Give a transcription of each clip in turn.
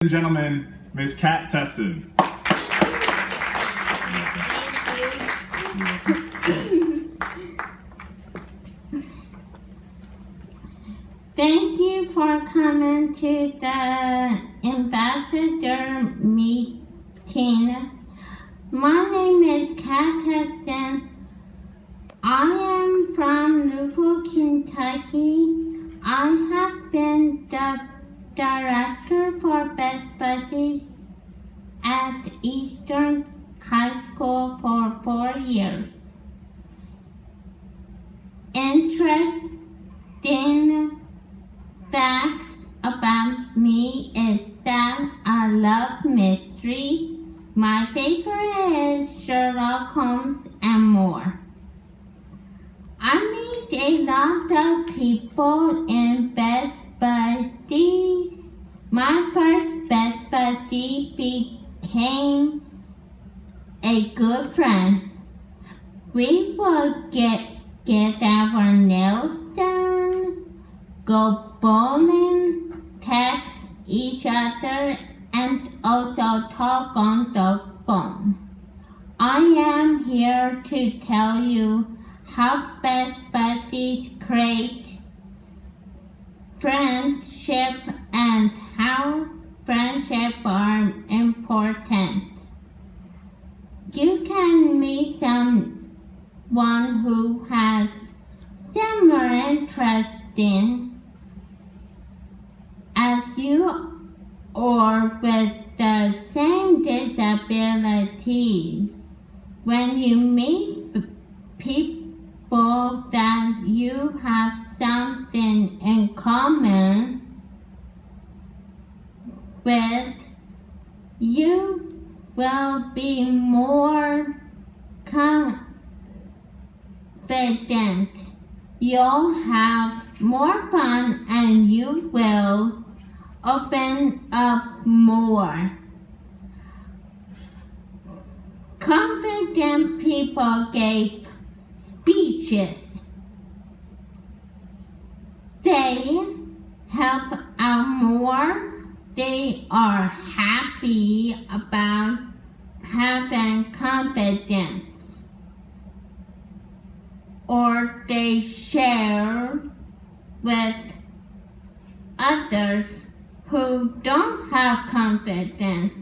and gentlemen, Miss Kat Teston. Thank you for coming to the ambassador meeting. My name is Kat Teston. I am from Louisville, Kentucky. I have been the director for Best Buddies at Eastern High School for 4 years. Interesting facts about me is that I love mysteries. My favorite is Sherlock Holmes and more. I meet a lot of people in Best Buddies. My first Best Buddy became a good friend. We would get our nails done, go bowling, text each other, and also talk on the phone. I am here to tell you how Best Buddies create friendship and how friendships are important. You can meet someone who has similar interests as you or with the same disabilities. When you meet people that you have something in common with, you will be more confident. You'll have more fun and you will open up more. Confident people gave speeches. They help out more. They are happy about having confidence. Or they share with others who don't have confidence.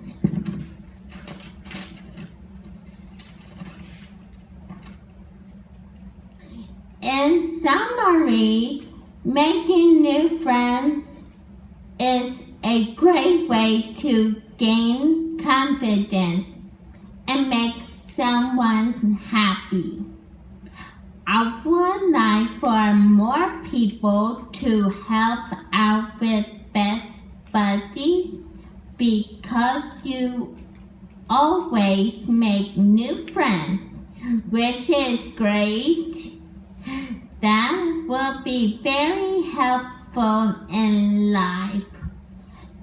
In summary, making new friends is a great way to gain confidence and make someone happy. I would like for more people to help out with Best Buddies because you always make new friends, which is great. That will be very helpful in life.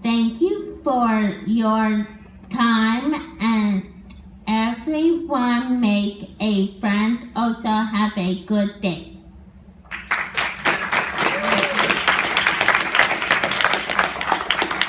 Thank you for your time, and everyone make a friend. Also have a good day.